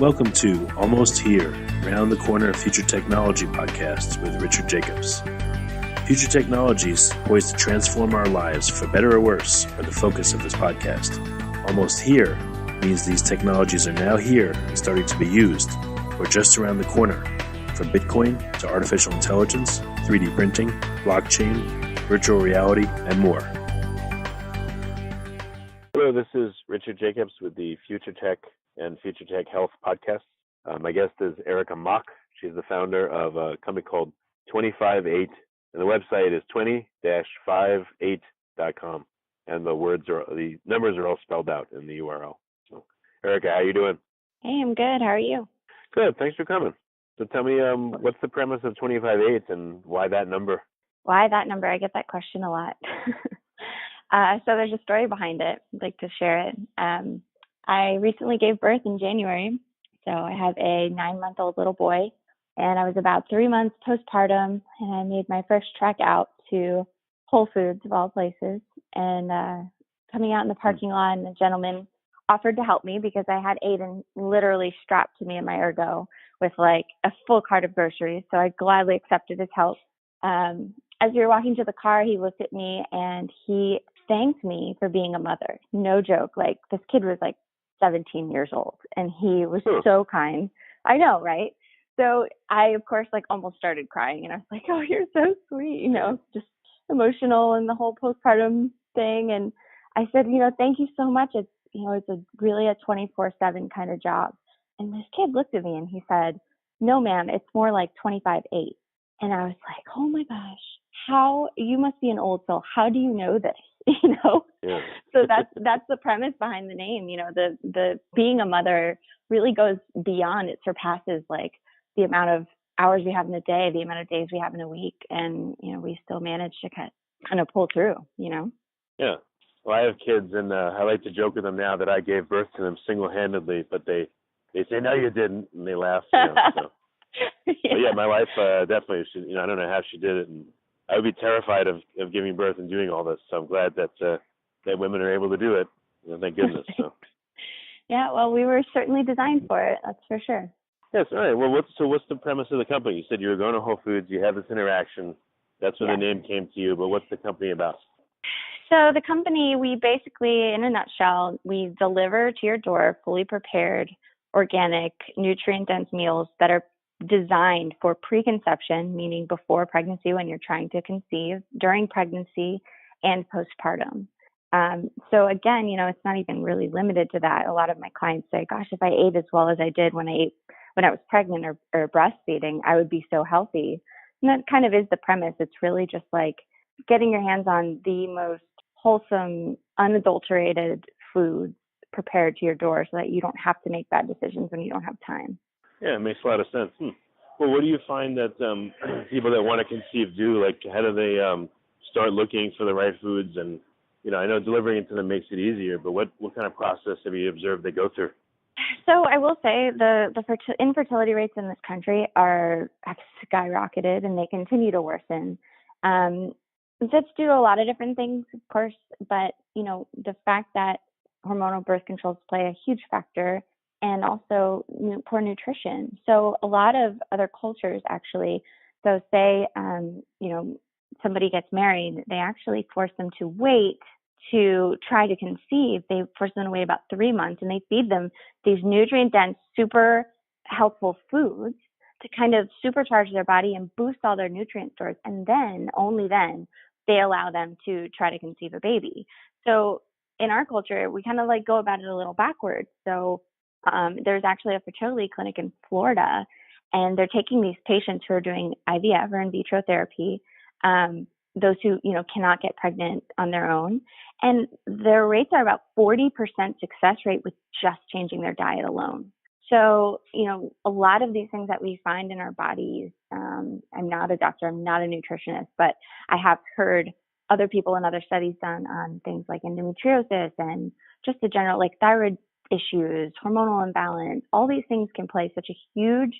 Welcome to Almost Here, Round the Corner Future Technology podcast with Richard Jacobs. Future technologies poised to transform our lives for better or worse are the focus of this podcast. Almost here means these technologies are now here and starting to be used, or just around the corner, from Bitcoin to artificial intelligence, 3D printing, blockchain, virtual reality, and more. Hello, this is Richard Jacobs with the Future Tech and Future Tech Health podcast. My guest is Erica Mock. She's the founder of a company called 258, and the website is 20-58.com. And the numbers are all spelled out in the URL. So, Erica, how you doing? Hey, I'm good. How are you? Good. Thanks for coming. So tell me, what's the premise of 258 and why that number? Why that number? I get that question a lot. So there's a story behind it. I'd like to share it. I recently gave birth in January. So I have a 9-month-old little boy, and I was about 3 months postpartum, and I made my first trek out to Whole Foods of all places. And coming out in the parking lot, and the gentleman offered to help me because I had Aiden literally strapped to me in my ergo with like a full cart of groceries. So I gladly accepted his help. As we were walking to the car, he looked at me and he thanked me for being a mother. No joke. Like, this kid was like 17 years old and he was so kind. I know, right? So I, of course, like almost started crying, and I was like, oh, you're so sweet, just emotional and the whole postpartum thing. And I said, thank you so much. It's, it's really a 24/7 kind of job. And this kid looked at me and he said, no, ma'am, it's more like 25/8. And I was like, oh my gosh, how, you must be an old soul. How do you know this? Yeah. So that's the premise behind the name. The being a mother really goes beyond, it surpasses like the amount of hours we have in a day, the amount of days we have in a week. And, we still manage to kind of pull through, Yeah. Well, I have kids, and I like to joke with them now that I gave birth to them single-handedly, but they say, no, you didn't, and they laugh. So. Yeah. But yeah, my wife definitely, I don't know how she did it, and I would be terrified of giving birth and doing all this. So I'm glad that women are able to do it. Thank goodness. So. Yeah, well, we were certainly designed for it. That's for sure. Yes. All right. Well, what's the premise of the company? You said you were going to Whole Foods. You had this interaction. That's when the name came to you. But what's the company about? So the company, we basically, in a nutshell, we deliver to your door fully prepared, organic, nutrient-dense meals that are designed for preconception, meaning before pregnancy when you're trying to conceive, during pregnancy, and postpartum. So again, it's not even really limited to that. A lot of my clients say, gosh, if I ate as well as I did when I was pregnant or breastfeeding, I would be so healthy. And that kind of is the premise. It's really just like getting your hands on the most wholesome, unadulterated foods prepared to your door so that you don't have to make bad decisions when you don't have time. Yeah, it makes a lot of sense. Well, what do you find that people that want to conceive do? Like, how do they start looking for the right foods? And, I know delivering it to them makes it easier, but what kind of process have you observed they go through? So I will say the infertility rates in this country have skyrocketed, and they continue to worsen. That's due to a lot of different things, of course, but, the fact that hormonal birth controls play a huge factor, and also poor nutrition. So a lot of other cultures actually, so say, somebody gets married, they actually force them to wait to try to conceive. They force them to wait about 3 months, and they feed them these nutrient-dense, super helpful foods to kind of supercharge their body and boost all their nutrient stores. And then, only then, they allow them to try to conceive a baby. So in our culture, we kind of like go about it a little backwards. So there's actually a fertility clinic in Florida, and they're taking these patients who are doing IVF or in vitro therapy, those who, cannot get pregnant on their own. And their rates are about 40% success rate with just changing their diet alone. So, a lot of these things that we find in our bodies, I'm not a doctor, I'm not a nutritionist, but I have heard other people and other studies done on things like endometriosis and just the general like thyroid issues, hormonal imbalance. All these things can play such a huge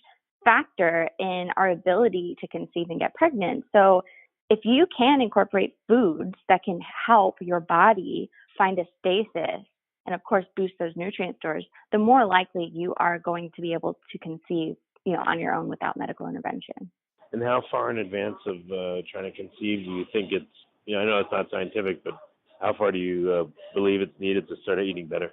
factor in our ability to conceive and get pregnant. So if you can incorporate foods that can help your body find a stasis and of course boost those nutrient stores, the more likely you are going to be able to conceive, on your own without medical intervention. And how far in advance of trying to conceive do you think it's, I know it's not scientific, but how far do you believe it's needed to start eating better?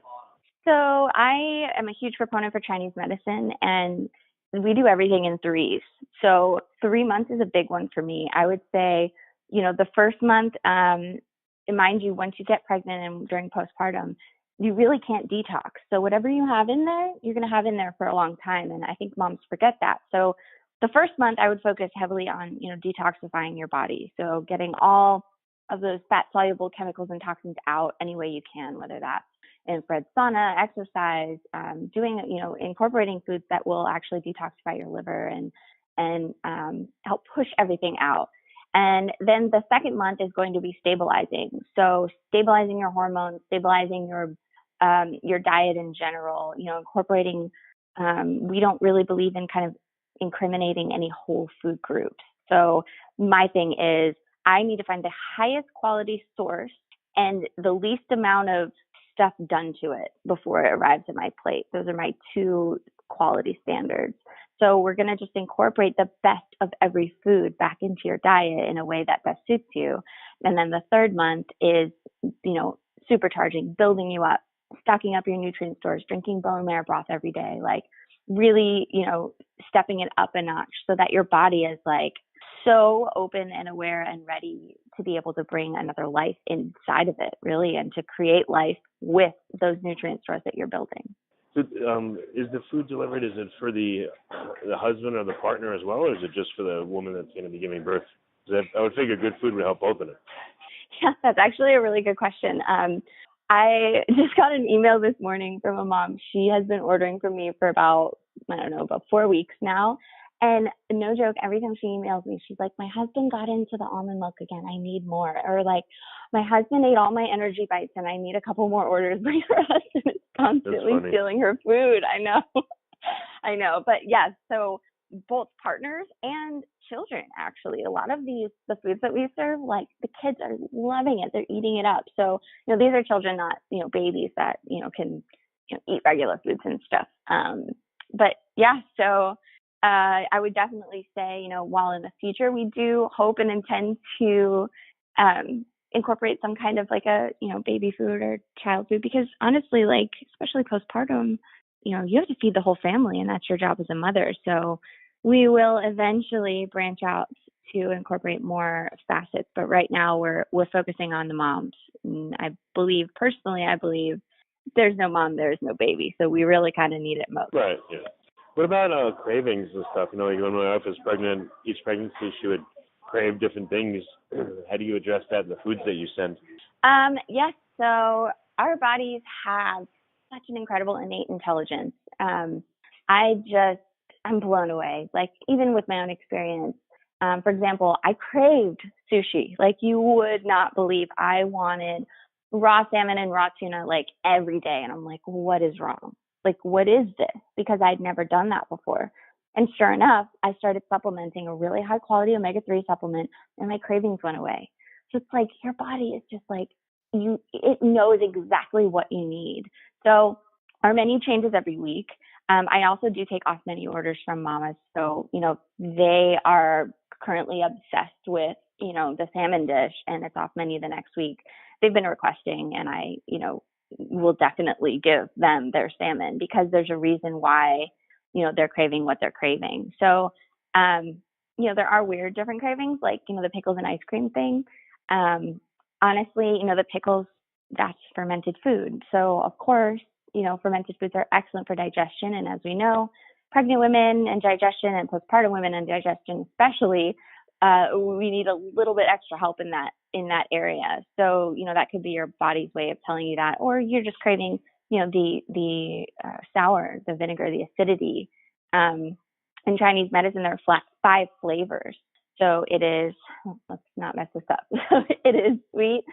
So I am a huge proponent for Chinese medicine, and we do everything in threes. So 3 months is a big one for me. I would say, the first month, mind you, once you get pregnant and during postpartum, you really can't detox. So whatever you have in there, you're going to have in there for a long time. And I think moms forget that. So the first month I would focus heavily on, detoxifying your body. So getting all of those fat soluble chemicals and toxins out any way you can, whether that's infrared sauna, exercise, doing, incorporating foods that will actually detoxify your liver and help push everything out. And then the second month is going to be stabilizing. So stabilizing your hormones, stabilizing your diet in general, incorporating, we don't really believe in kind of incriminating any whole food groups. So my thing is I need to find the highest quality source and the least amount of stuff done to it before it arrives at my plate. Those are my two quality standards. So we're going to just incorporate the best of every food back into your diet in a way that best suits you. And then the third month is, supercharging, building you up, stocking up your nutrient stores, drinking bone marrow broth every day, like really, stepping it up a notch so that your body is like so open and aware and ready to be able to bring another life inside of it, really, and to create life with those nutrient stores that you're building. So, is the food delivered, is it for the husband or the partner as well, or is it just for the woman that's going to be giving birth? I would figure good food would help both of it. Yeah, that's actually a really good question. I just got an email this morning from a mom. She has been ordering from me for about 4 weeks now. And no joke, every time she emails me, she's like, my husband got into the almond milk again. I need more. Or like, my husband ate all my energy bites and I need a couple more orders. But her husband is constantly stealing her food. I know. But yes, so both partners and children, actually, a lot of the foods that we serve, like the kids are loving it. They're eating it up. So, these are children, not, babies that, can eat regular foods and stuff. But yeah, so I would definitely say, while in the future we do hope and intend to incorporate some kind of like a, baby food or child food, because honestly, like, especially postpartum, you have to feed the whole family, and that's your job as a mother. So we will eventually branch out to incorporate more facets, but right now we're focusing on the moms. And I believe there's no mom, there's no baby. So we really kind of need it most. Right, yeah. What about cravings and stuff? Like when my wife was pregnant, each pregnancy she would crave different things. How do you address that in the foods that you send? Yes, so our bodies have such an incredible innate intelligence. I'm blown away. Like, even with my own experience, for example, I craved sushi. Like, you would not believe. I wanted raw salmon and raw tuna like every day. And I'm like, what is wrong? Like, what is this? Because I'd never done that before. And sure enough, I started supplementing a really high quality omega-3 supplement, and my cravings went away. So it's like your body is just like, it knows exactly what you need. So our menu changes every week. I also do take off menu orders from mamas. So, they are currently obsessed with, the salmon dish, and it's off menu the next week. They've been requesting, and I, will definitely give them their salmon, because there's a reason why, they're craving what they're craving. So, there are weird different cravings, like, the pickles and ice cream thing. Honestly, the pickles, that's fermented food. So of course, fermented foods are excellent for digestion. And as we know, pregnant women and digestion, and postpartum women and digestion especially, we need a little bit extra help in that area. So, that could be your body's way of telling you that, or you're just craving, the sour, the vinegar, the acidity. In Chinese medicine, there are 5 flavors. So it is, let's not mess this up. It is sweet,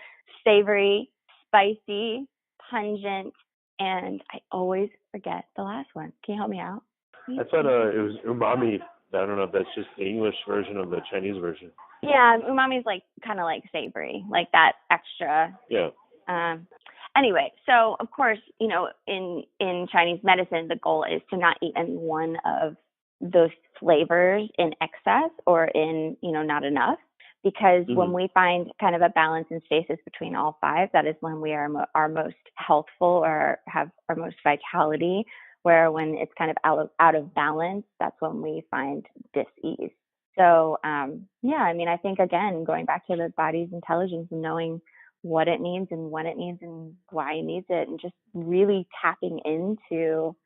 savory, spicy, pungent, and I always forget the last one. Can you help me out? I thought it was umami. I don't know if that's just the English version of the Chinese version. Yeah, umami is like kind of like savory, like that extra. Yeah. Anyway, so of course, in Chinese medicine, the goal is to not eat any one of those flavors in excess or in, not enough. Because when we find kind of a balance and stasis between all five, that is when we are our most healthful or have our most vitality. Where when it's kind of out of balance, that's when we find dis-ease. So, I think, again, going back to the body's intelligence and knowing what it needs and when it needs and why it needs it, and just really tapping into,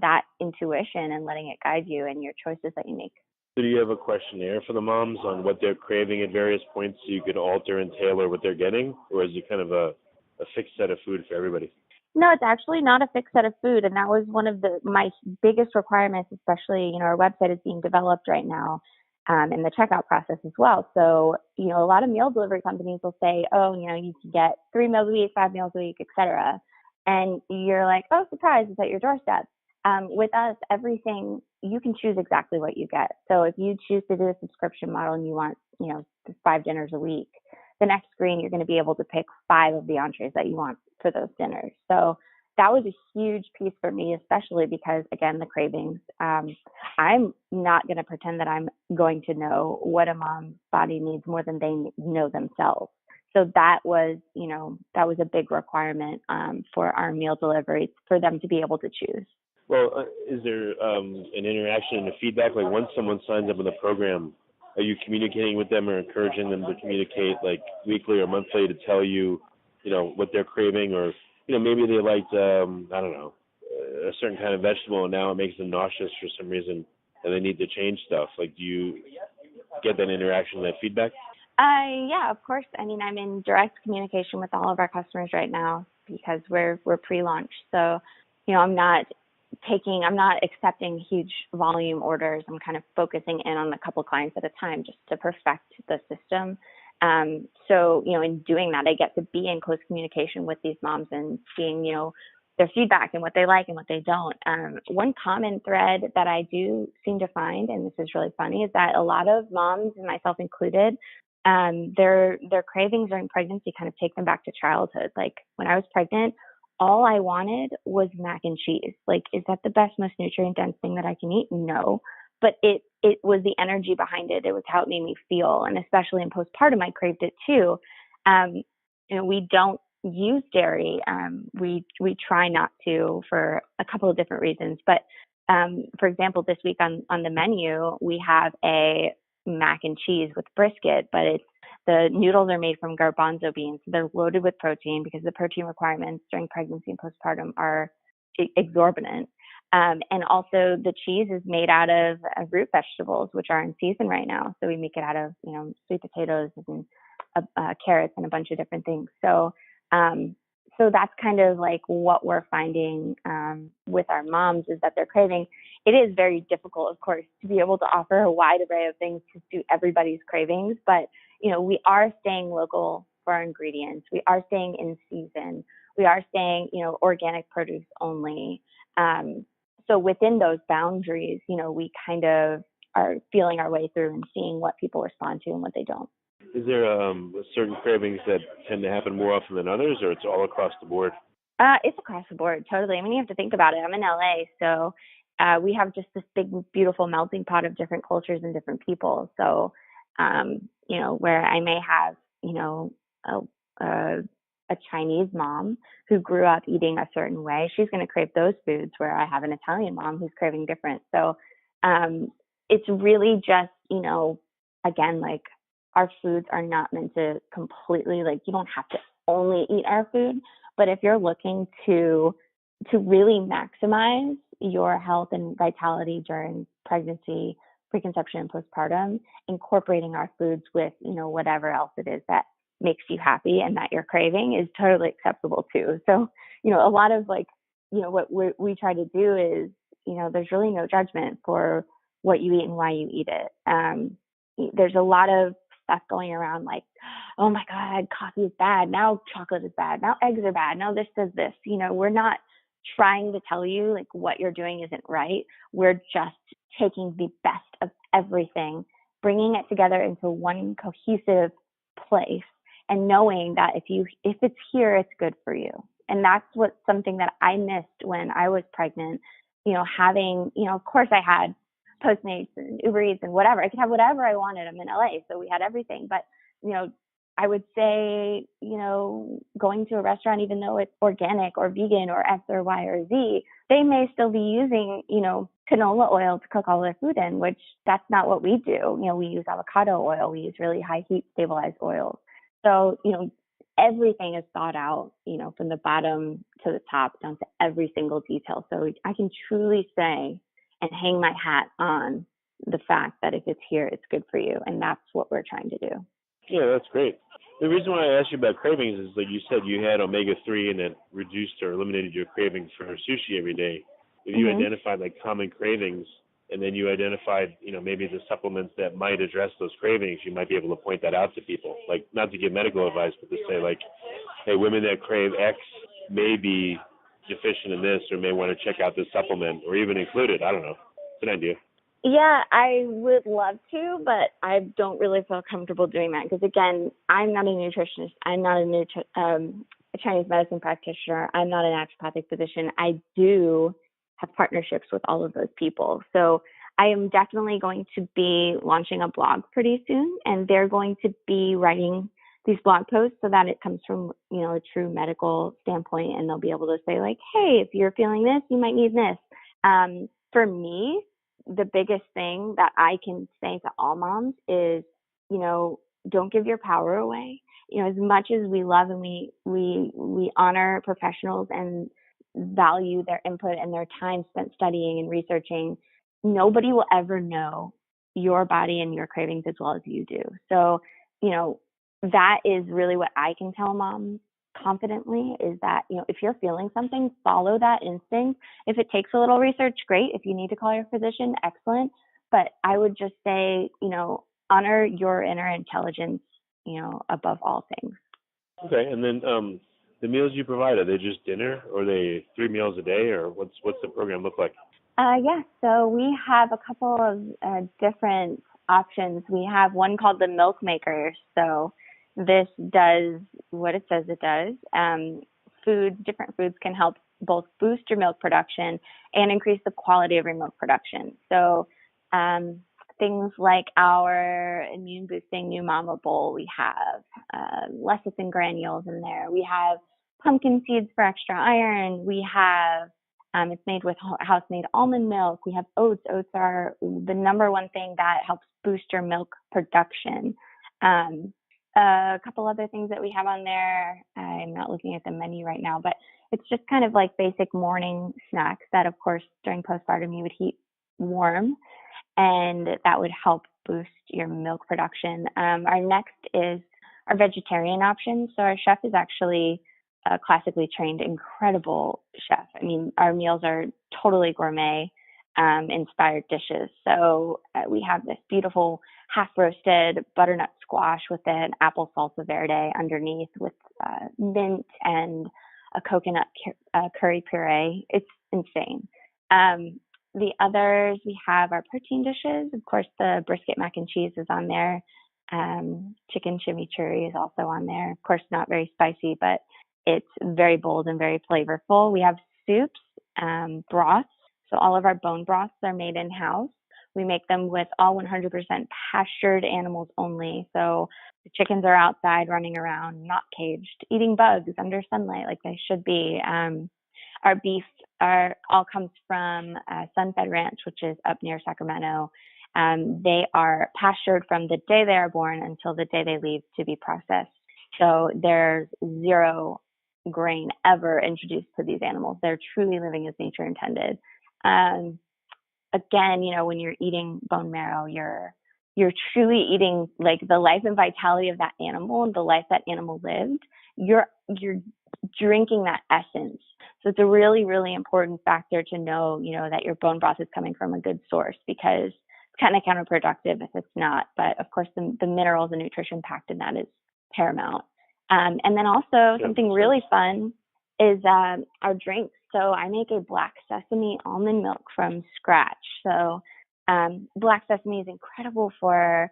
that intuition and letting it guide you and your choices that you make. So do you have a questionnaire for the moms on what they're craving at various points so you could alter and tailor what they're getting? Or is it kind of a fixed set of food for everybody? No, it's actually not a fixed set of food. And that was one of my biggest requirements, especially, our website is being developed right now in the checkout process as well. So, a lot of meal delivery companies will say, oh, you can get 3 meals a week, 5 meals a week, etc. And you're like, oh, surprise, it's at your doorstep. With us, everything, you can choose exactly what you get. So if you choose to do a subscription model and you want, 5 dinners a week, the next screen, you're going to be able to pick 5 of the entrees that you want for those dinners. So that was a huge piece for me, especially because, again, the cravings. I'm not going to pretend that I'm going to know what a mom's body needs more than they know themselves. So that was a big requirement for our meal deliveries for them to be able to choose. Well, is there an interaction and a feedback? Like once someone signs up in the program, are you communicating with them or encouraging them to communicate like weekly or monthly to tell you, what they're craving, or, maybe they liked, a certain kind of vegetable and now it makes them nauseous for some reason and they need to change stuff. Like, do you get that interaction, that feedback? Yeah, of course. I mean, I'm in direct communication with all of our customers right now because we're pre-launch. So, I'm not accepting huge volume orders. I'm kind of focusing in on a couple clients at a time just to perfect the system. So, in doing that, I get to be in close communication with these moms and seeing, their feedback and what they like and what they don't. One common thread that I do seem to find, and this is really funny, is that a lot of moms, and myself included, their cravings during pregnancy kind of take them back to childhood. Like when I was pregnant, all I wanted was mac and cheese. Like, is that the best, most nutrient dense thing that I can eat? No. But it was the energy behind it. It was how it made me feel. And especially in postpartum, I craved it too. We don't use dairy. We try not to for a couple of different reasons. But for example, this week on the menu, we have a mac and cheese with brisket, but the noodles are made from garbanzo beans. So they're loaded with protein because the protein requirements during pregnancy and postpartum are exorbitant. And also the cheese is made out of root vegetables, which are in season right now. So we make it out of, sweet potatoes and carrots and a bunch of different things. So that's kind of like what we're finding with our moms is that they're craving. It is very difficult, of course, to be able to offer a wide array of things to suit everybody's cravings. But, we are staying local for our ingredients. We are staying in season. We are staying, organic produce only. So within those boundaries, we kind of are feeling our way through and seeing what people respond to and what they don't. Is there certain cravings that tend to happen more often than others, or it's all across the board? It's across the board, totally. I mean, you have to think about it. I'm in LA, so we have just this big, beautiful melting pot of different cultures and different people. So, where I may have, a Chinese mom who grew up eating a certain way, she's going to crave those foods, where I have an Italian mom who's craving different. So it's really just, again, like our foods are not meant to completely, like, you don't have to only eat our food. But if you're looking to really maximize your health and vitality during pregnancy, preconception, and postpartum, incorporating our foods with, whatever else it is that makes you happy and that you're craving is totally acceptable too. So, a lot of what we try to do is, there's really no judgment for what you eat and why you eat it. There's a lot of stuff going around like, oh my God, coffee is bad. Now chocolate is bad. Now eggs are bad. Now this does this. We're not trying to tell you like what you're doing isn't right. We're just taking the best of everything, bringing it together into one cohesive place, and knowing that if it's here, it's good for you. And that's what something that I missed when I was pregnant, having, of course I had Postmates and Uber Eats and whatever. I could have whatever I wanted. I'm in LA, so we had everything. But, I would say, going to a restaurant, even though it's organic or vegan or X or Y or Z, they may still be using, canola oil to cook all their food in, which that's not what we do. We use avocado oil. We use really high heat stabilized oils. So, everything is thought out, from the bottom to the top down to every single detail. So I can truly say and hang my hat on the fact that if it's here, it's good for you. And that's what we're trying to do. Yeah, that's great. The reason why I asked you about cravings is, like you said, you had omega-3 and it reduced or eliminated your cravings for sushi every day. If you identified like common cravings, and then you identified, maybe the supplements that might address those cravings, you might be able to point that out to people. Like, not to give medical advice, but to say like, hey, women that crave X may be deficient in this, or may want to check out this supplement, or even include it. I don't know. It's an idea. Yeah, I would love to, but I don't really feel comfortable doing that because, again, I'm not a nutritionist. I'm not a Chinese medicine practitioner. I'm not a naturopathic physician. I do have partnerships with all of those people. So I am definitely going to be launching a blog pretty soon, and they're going to be writing these blog posts so that it comes from, a true medical standpoint, and they'll be able to say like, hey, if you're feeling this, you might need this. For me, the biggest thing that I can say to all moms is, don't give your power away. As much as we love and we honor professionals and value their input and their time spent studying and researching, nobody will ever know your body and your cravings as well as you do. So, that is really what I can tell moms confidently, is that, if you're feeling something, follow that instinct. If it takes a little research, great. If you need to call your physician, excellent. But I would just say, honor your inner intelligence, above all things. Okay. And then the meals you provide, are they just dinner, or are they 3 meals a day, or what's the program look like? Yeah, so we have a couple of different options. We have one called the Milk Maker. So this does what it says it does. Different foods can help both boost your milk production and increase the quality of your milk production. So things like our immune boosting New Mama Bowl, we have lecithin granules in there. We have pumpkin seeds for extra iron. We have it's made with house-made almond milk. We have oats. Oats are the number one thing that helps boost your milk production. A couple other things that we have on there. I'm not looking at the menu right now, but it's just kind of like basic morning snacks that, of course, during postpartum you would heat warm, and that would help boost your milk production. Our next is our vegetarian option. So our chef is actually a classically trained, incredible chef. I mean, our meals are totally gourmet, inspired dishes. So we have this beautiful half roasted butternut squash with an apple salsa verde underneath with mint and a coconut curry puree. It's insane. The others, we have our protein dishes. Of course, the brisket mac and cheese is on there. Chicken chimichurri is also on there. Of course, not very spicy, but it's very bold and very flavorful. We have soups, broths. So all of our bone broths are made in-house. We make them with all 100% pastured animals only. So the chickens are outside running around, not caged, eating bugs under sunlight like they should be. Our beef all comes from Sunfed Ranch, which is up near Sacramento. They are pastured from the day they are born until the day they leave to be processed. So there's zero grain ever introduced to these animals. They're truly living as nature intended. Again, when you're eating bone marrow, you're truly eating like the life and vitality of that animal and the life that animal lived. You're drinking that essence. So it's a really, really important factor to know, that your bone broth is coming from a good source, because it's kind of counterproductive if it's not. But of course, the minerals and nutrition packed in that is paramount. And then also something really fun is our drinks. So I make a black sesame almond milk from scratch. So black sesame is incredible for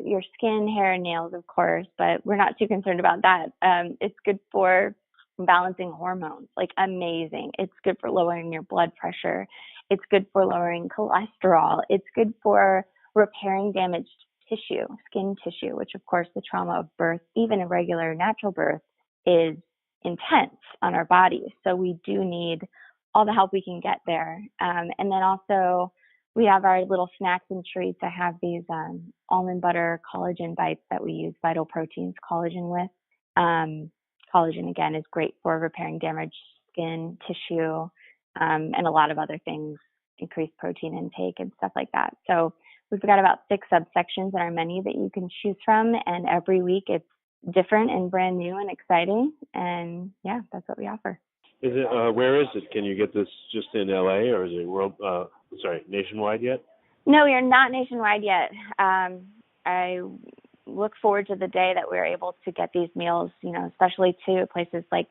your skin, hair, and nails, of course, but we're not too concerned about that. It's good for balancing hormones, like amazing. It's good for lowering your blood pressure. It's good for lowering cholesterol. It's good for repairing damaged tissue, skin tissue, which of course the trauma of birth, even a regular natural birth, is intense on our bodies. So we do need all the help we can get there. And then also we have our little snacks and treats. I have these almond butter collagen bites that we use Vital Proteins collagen with. Collagen, again, is great for repairing damaged skin tissue and a lot of other things, increased protein intake and stuff like that. So we've got about 6 subsections in our menu that you can choose from. And every week it's different and brand new and exciting. And yeah, that's what we offer. Is it where is it? Can you get this just in LA, or is it nationwide yet? No, we are not nationwide yet. I look forward to the day that we're able to get these meals, especially to places like,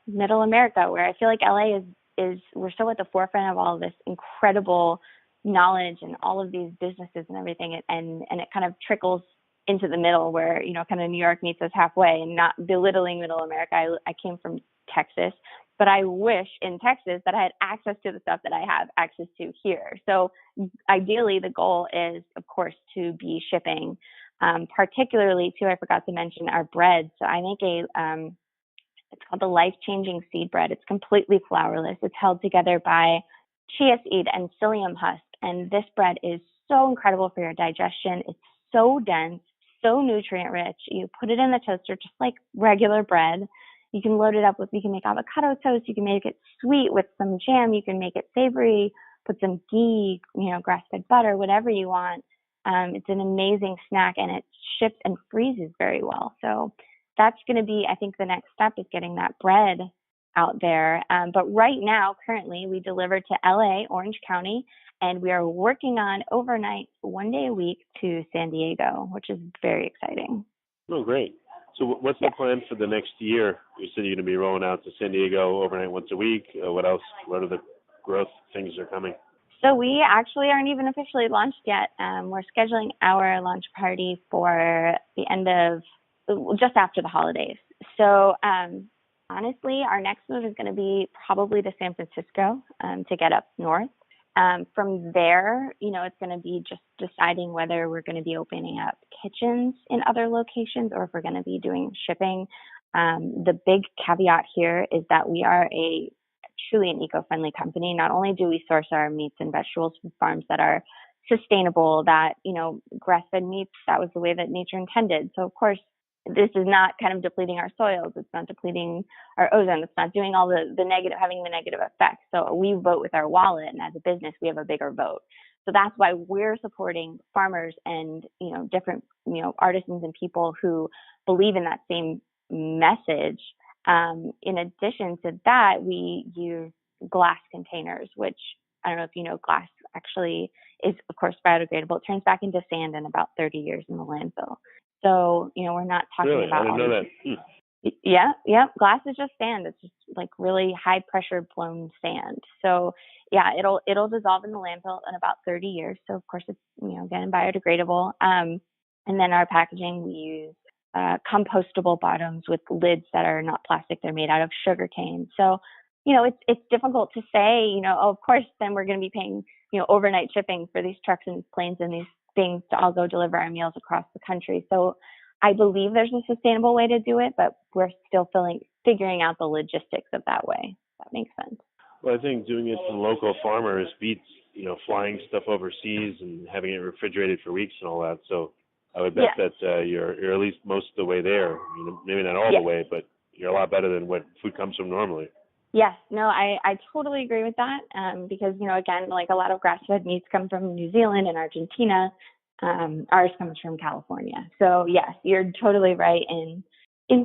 Middle America, where I feel like LA is we're so at the forefront of all of this incredible knowledge and all of these businesses and everything, and it kind of trickles into the middle where, kind of New York meets us halfway, and not belittling Middle America. I came from Texas, but I wish in Texas that I had access to the stuff that I have access to here. So ideally the goal is, of course, to be shipping, particularly too, I forgot to mention our bread. So I make it's called the Life Changing Seed Bread. It's completely flourless. It's held together by chia seed and psyllium husk. And this bread is so incredible for your digestion. It's so dense, so nutrient rich. You put it in the toaster just like regular bread. You can load it up with, you can make avocado toast. You can make it sweet with some jam. You can make it savory, put some ghee, grass-fed butter, whatever you want. It's an amazing snack, and it ships and freezes very well. So that's going to be, I think, the next step is getting that bread out there. But right now, currently, we deliver to LA, Orange County, and we are working on overnight 1 day a week to San Diego, which is very exciting. Oh, great. So what's the plan for the next year? You said you're going to be rolling out to San Diego overnight once a week. What else? What are the growth things that are coming? So we actually aren't even officially launched yet. We're scheduling our launch party for the end of, just after the holidays. So honestly, our next move is going to be probably to San Francisco to get up north. From there, it's going to be just deciding whether we're going to be opening up kitchens in other locations or if we're going to be doing shipping. The big caveat here is that we are truly an eco-friendly company. Not only do we source our meats and vegetables from farms that are sustainable, that, grass-fed meats, that was the way that nature intended. So of course, this is not kind of depleting our soils. It's not depleting our ozone. It's not doing all the negative, having the negative effects. So we vote with our wallet, and as a business, we have a bigger vote. So that's why we're supporting farmers and, different, artisans and people who believe in that same message. In addition to that, we use glass containers, which I don't know if you know, glass actually is, of course, biodegradable. It turns back into sand in about 30 years in the landfill. So, we're not talking about. I didn't know that. Yeah. Glass is just sand. It's just like really high pressure blown sand. So yeah, it'll dissolve in the landfill in about 30 years. So of course it's, again, biodegradable. And then our packaging, we use compostable bottoms with lids that are not plastic. They're made out of sugar cane. So, it's difficult to say, of course, then we're going to be paying, overnight shipping for these trucks and planes and these things to all go deliver our meals across the country. So I believe there's a sustainable way to do it, but we're still figuring out the logistics of that way. That makes sense. Well, I think doing it from local farmers beats, flying stuff overseas and having it refrigerated for weeks and all that. So I would bet that you're at least most of the way there. Maybe not all the way, but you're a lot better than what food comes from normally. Yes, no, I totally agree with that. Because, again, like a lot of grass-fed meats come from New Zealand and Argentina. Ours comes from California. So yes, you're totally right in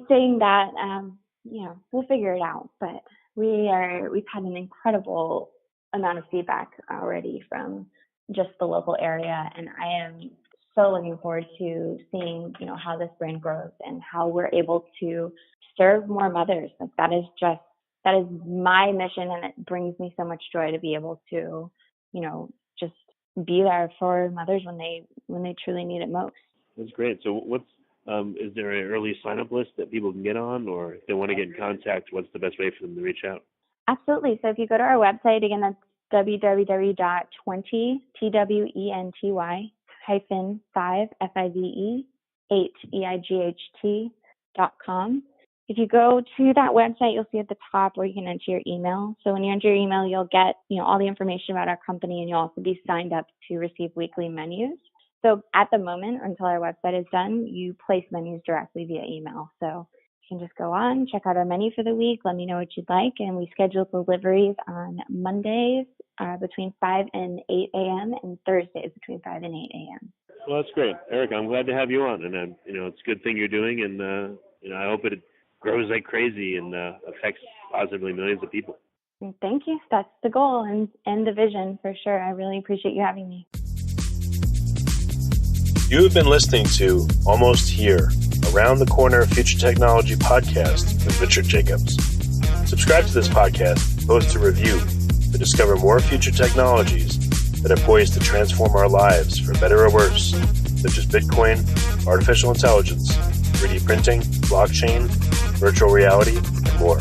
saying that, we'll figure it out, but we've had an incredible amount of feedback already from just the local area. And I am so looking forward to seeing, how this brand grows and how we're able to serve more mothers. Like that is my mission, and it brings me so much joy to be able to, just be there for mothers when they truly need it most. That's great. So Is there an early sign-up list that people can get on, or if they want to get in contact, what's the best way for them to reach out? Absolutely. So if you go to our website, again, that's www.20, TWENTY, -5, FIVE, 8, EIGHT.com. If you go to that website, you'll see at the top where you can enter your email. So when you enter your email, you'll get, all the information about our company, and you'll also be signed up to receive weekly menus. So at the moment, until our website is done, you place menus directly via email. So you can just go on, check out our menu for the week, let me know what you'd like, and we schedule deliveries on Mondays between 5 and 8 a.m. and Thursdays between 5 and 8 a.m. Well, that's great, Erica. I'm glad to have you on, and it's a good thing you're doing, and I hope it grows like crazy and affects positively millions of people. Thank you. That's the goal and the vision for sure. I really appreciate you having me. You have been listening to Almost Here, Around the Corner Future Technology podcast with Richard Jacobs. Subscribe to this podcast, post a review to discover more future technologies that are poised to transform our lives for better or worse, such as Bitcoin, artificial intelligence, 3D printing, blockchain, virtual reality, and more.